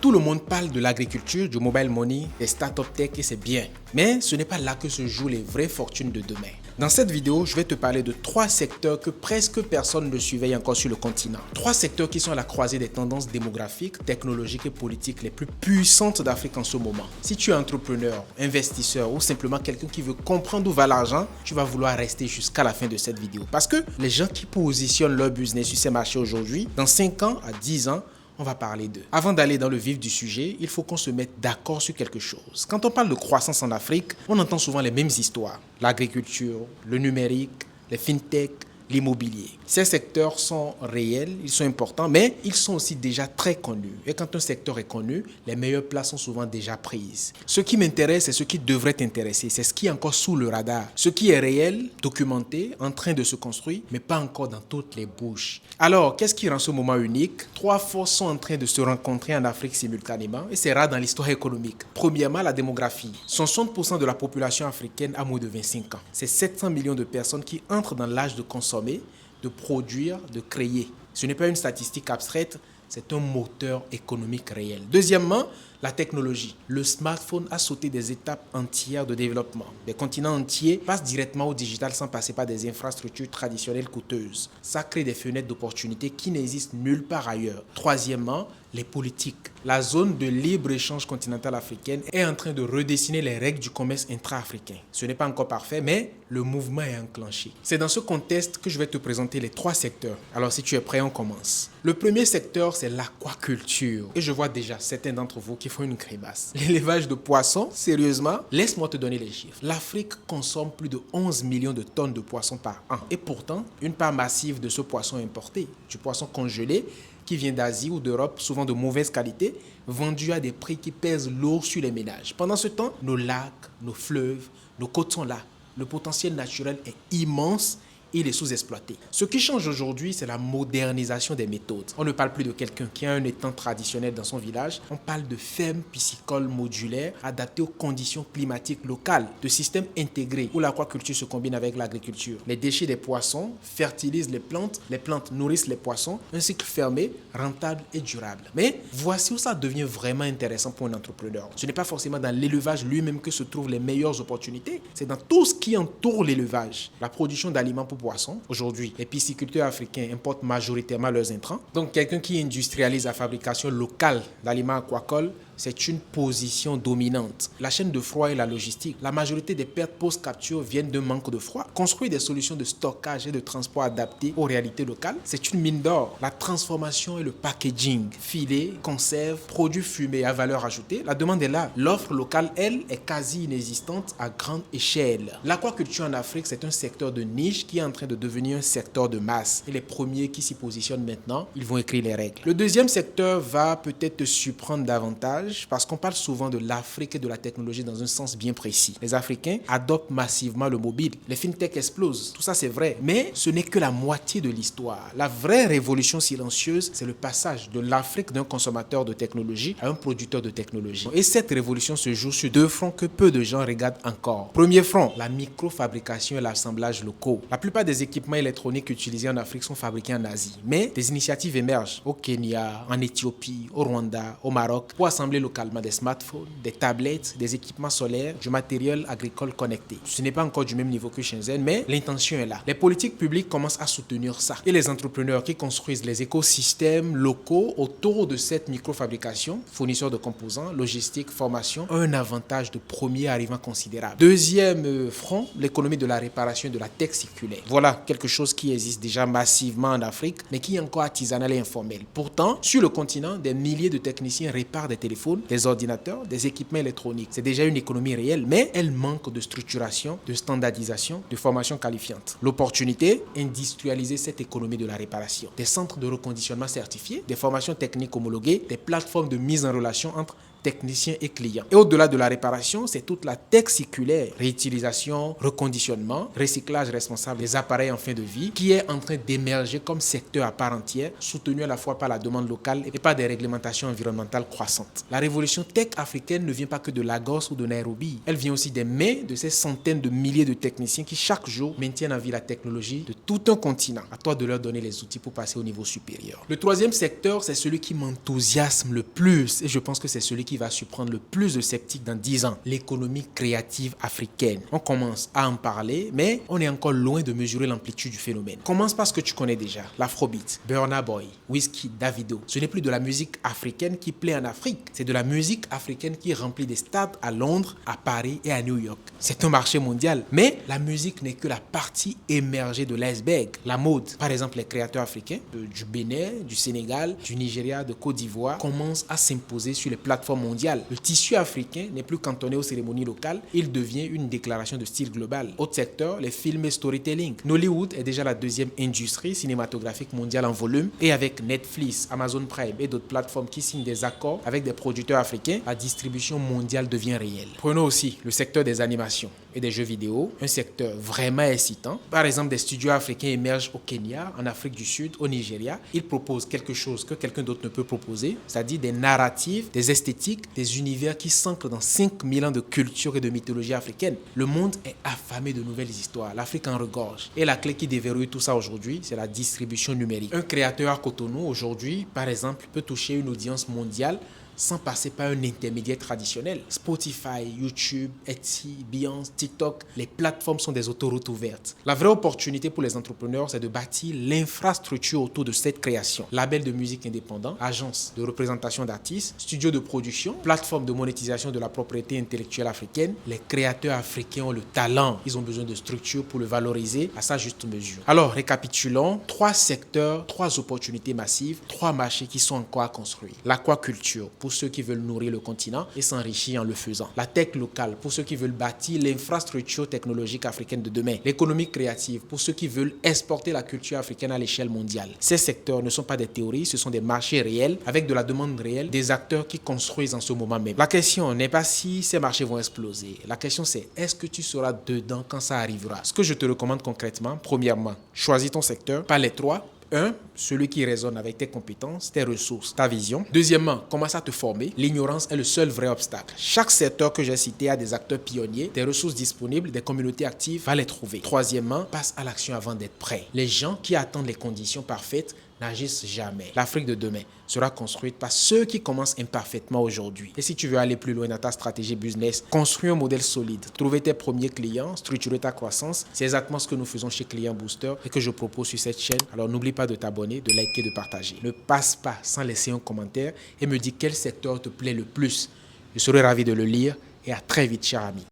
Tout le monde parle de l'agriculture, du mobile money, des startup tech et c'est bien. Mais ce n'est pas là que se jouent les vraies fortunes de demain. Dans cette vidéo, je vais te parler de 3 secteurs que presque personne ne surveille encore sur le continent. 3 secteurs qui sont à la croisée des tendances démographiques, technologiques et politiques les plus puissantes d'Afrique en ce moment. Si tu es entrepreneur, investisseur ou simplement quelqu'un qui veut comprendre où va l'argent, tu vas vouloir rester jusqu'à la fin de cette vidéo. Parce que les gens qui positionnent leur business sur ces marchés aujourd'hui, dans 5 ans à 10 ans, on va parler d'eux. Avant d'aller dans le vif du sujet, il faut qu'on se mette d'accord sur quelque chose. Quand on parle de croissance en Afrique, on entend souvent les mêmes histoires. L'agriculture, le numérique, les fintech, l'immobilier. Ces secteurs sont réels, ils sont importants, mais ils sont aussi déjà très connus. Et quand un secteur est connu, les meilleures places sont souvent déjà prises. Ce qui m'intéresse, c'est ce qui devrait t'intéresser. C'est ce qui est encore sous le radar. Ce qui est réel, documenté, en train de se construire, mais pas encore dans toutes les bouches. Alors, qu'est-ce qui rend ce moment unique? 3 forces sont en train de se rencontrer en Afrique simultanément, et c'est rare dans l'histoire économique. Premièrement, la démographie. 60% de la population africaine a moins de 25 ans. C'est 700 millions de personnes qui entrent dans l'âge de consommer, de produire, de créer. Ce n'est pas une statistique abstraite, c'est un moteur économique réel. Deuxièmement, la technologie. Le smartphone a sauté des étapes entières de développement. Des continents entiers passent directement au digital sans passer par des infrastructures traditionnelles coûteuses. Ça crée des fenêtres d'opportunités qui n'existent nulle part ailleurs. Troisièmement, les politiques. La zone de libre-échange continentale africaine est en train de redessiner les règles du commerce intra-africain. Ce n'est pas encore parfait, mais le mouvement est enclenché. C'est dans ce contexte que je vais te présenter les 3 secteurs. Alors si tu es prêt, on commence. Le premier secteur, c'est l'aquaculture. Et je vois déjà certains d'entre vous qui font une grimace. L'élevage de poissons, sérieusement, laisse-moi te donner les chiffres. L'Afrique consomme plus de 11 millions de tonnes de poissons par an. Et pourtant, une part massive de ce poisson importé, du poisson congelé, qui vient d'Asie ou d'Europe, souvent de mauvaise qualité, vendu à des prix qui pèsent lourd sur les ménages. Pendant ce temps, nos lacs, nos fleuves, nos côtes sont là. Le potentiel naturel est immense. Il est sous-exploité. Ce qui change aujourd'hui, c'est la modernisation des méthodes. On ne parle plus de quelqu'un qui a un étang traditionnel dans son village. On parle de fermes piscicoles modulaires adaptées aux conditions climatiques locales, de systèmes intégrés où l'aquaculture se combine avec l'agriculture. Les déchets des poissons fertilisent les plantes nourrissent les poissons. Un cycle fermé, rentable et durable. Mais voici où ça devient vraiment intéressant pour un entrepreneur. Ce n'est pas forcément dans l'élevage lui-même que se trouvent les meilleures opportunités. C'est dans tout ce qui entoure l'élevage. La production d'aliments pour poissons. Aujourd'hui, les pisciculteurs africains importent majoritairement leurs intrants. Donc, quelqu'un qui industrialise la fabrication locale d'aliments aquacoles, c'est une position dominante. La chaîne de froid et la logistique. La majorité des pertes post-capture viennent d'un manque de froid. Construire des solutions de stockage et de transport adaptées aux réalités locales, c'est une mine d'or. La transformation et le packaging. Filets, conserves, produits fumés à valeur ajoutée. La demande est là. L'offre locale, elle, est quasi inexistante à grande échelle. L'aquaculture en Afrique, c'est un secteur de niche qui est en train de devenir un secteur de masse. Et les premiers qui s'y positionnent maintenant, ils vont écrire les règles. Le deuxième secteur va peut-être te surprendre davantage parce qu'on parle souvent de l'Afrique et de la technologie dans un sens bien précis. Les Africains adoptent massivement le mobile. Les fintech explosent. Tout ça, c'est vrai. Mais ce n'est que la moitié de l'histoire. La vraie révolution silencieuse, c'est le passage de l'Afrique d'un consommateur de technologie à un producteur de technologie. Et cette révolution se joue sur 2 fronts que peu de gens regardent encore. Premier front, la microfabrication et l'assemblage locaux. La plupart des équipements électroniques utilisés en Afrique sont fabriqués en Asie. Mais des initiatives émergent au Kenya, en Éthiopie, au Rwanda, au Maroc pour assembler localement des smartphones, des tablettes, des équipements solaires, du matériel agricole connecté. Ce n'est pas encore du même niveau que Shenzhen, mais l'intention est là. Les politiques publiques commencent à soutenir ça. Et les entrepreneurs qui construisent les écosystèmes locaux autour de cette microfabrication, fournisseurs de composants, logistique, formation, ont un avantage de premier arrivant considérable. Deuxième front, l'économie de la réparation et de la tech circulaire. Voilà quelque chose qui existe déjà massivement en Afrique, mais qui est encore artisanal et informel. Pourtant, sur le continent, des milliers de techniciens réparent des téléphones, des ordinateurs, des équipements électroniques. C'est déjà une économie réelle, mais elle manque de structuration, de standardisation, de formation qualifiante. L'opportunité, industrialiser cette économie de la réparation. Des centres de reconditionnement certifiés, des formations techniques homologuées, des plateformes de mise en relation entre technicien et client. Et au-delà de la réparation, c'est toute la tech circulaire, réutilisation, reconditionnement, recyclage responsable des appareils en fin de vie, qui est en train d'émerger comme secteur à part entière, soutenu à la fois par la demande locale et par des réglementations environnementales croissantes. La révolution tech africaine ne vient pas que de Lagos ou de Nairobi. Elle vient aussi des mains de ces centaines de milliers de techniciens qui chaque jour maintiennent en vie la technologie de tout un continent. À toi de leur donner les outils pour passer au niveau supérieur. Le troisième secteur, c'est celui qui m'enthousiasme le plus et je pense que c'est celui qui va surprendre le plus de sceptiques dans 10 ans. L'économie créative africaine. On commence à en parler, mais on est encore loin de mesurer l'amplitude du phénomène. Commence par ce que tu connais déjà, l'afrobeat, Burna Boy, Wizkid, Davido. Ce n'est plus de la musique africaine qui plaît en Afrique, c'est de la musique africaine qui remplit des stades à Londres, à Paris et à New York. C'est un marché mondial, mais la musique n'est que la partie émergée de l'iceberg. La mode, par exemple les créateurs africains du Bénin, du Sénégal, du Nigeria, de Côte d'Ivoire commencent à s'imposer sur les plateformes mondiales. Le tissu africain n'est plus cantonné aux cérémonies locales, il devient une déclaration de style global. Autre secteur, les films et storytelling. Nollywood est déjà la deuxième industrie cinématographique mondiale en volume et avec Netflix, Amazon Prime et d'autres plateformes qui signent des accords avec des producteurs africains, la distribution mondiale devient réelle. Prenons aussi le secteur des animations et des jeux vidéo, un secteur vraiment excitant. Par exemple, des studios africains émergent au Kenya, en Afrique du Sud, au Nigeria. Ils proposent quelque chose que quelqu'un d'autre ne peut proposer, c'est-à-dire des narratives, des esthétiques, des univers qui s'ancrent dans 5000 ans de culture et de mythologie africaine. Le monde est affamé de nouvelles histoires. L'Afrique en regorge. Et la clé qui déverrouille tout ça aujourd'hui, c'est la distribution numérique. Un créateur à Cotonou, aujourd'hui, par exemple, peut toucher une audience mondiale sans passer par un intermédiaire traditionnel. Spotify, YouTube, Etsy, Beyoncé, TikTok, les plateformes sont des autoroutes ouvertes. La vraie opportunité pour les entrepreneurs, c'est de bâtir l'infrastructure autour de cette création. Label de musique indépendant, agence de représentation d'artistes, studio de production, plateforme de monétisation de la propriété intellectuelle africaine. Les créateurs africains ont le talent. Ils ont besoin de structures pour le valoriser à sa juste mesure. Alors, récapitulons, 3 secteurs, 3 opportunités massives, 3 marchés qui sont encore à construire. L'aquaculture, pour ceux qui veulent nourrir le continent et s'enrichir en le faisant. La tech locale, pour ceux qui veulent bâtir l'infrastructure technologique africaine de demain. L'économie créative, pour ceux qui veulent exporter la culture africaine à l'échelle mondiale. Ces secteurs ne sont pas des théories, ce sont des marchés réels, avec de la demande réelle, des acteurs qui construisent en ce moment même. La question n'est pas si ces marchés vont exploser. La question c'est, est-ce que tu seras dedans quand ça arrivera? Ce que je te recommande concrètement, premièrement, choisis ton secteur, pas les 3. 1, celui qui résonne avec tes compétences, tes ressources, ta vision. Deuxièmement, commence à te former. L'ignorance est le seul vrai obstacle. Chaque secteur que j'ai cité a des acteurs pionniers, des ressources disponibles, des communautés actives, va les trouver. Troisièmement, passe à l'action avant d'être prêt. Les gens qui attendent les conditions parfaites n'agissent jamais. L'Afrique de demain sera construite par ceux qui commencent imparfaitement aujourd'hui. Et si tu veux aller plus loin dans ta stratégie business, construis un modèle solide, trouver tes premiers clients, structurer ta croissance, c'est exactement ce que nous faisons chez Client Booster et que je propose sur cette chaîne. Alors n'oublie pas de t'abonner, de liker, de partager. Ne passe pas sans laisser un commentaire et me dis quel secteur te plaît le plus. Je serai ravi de le lire et à très vite, cher ami.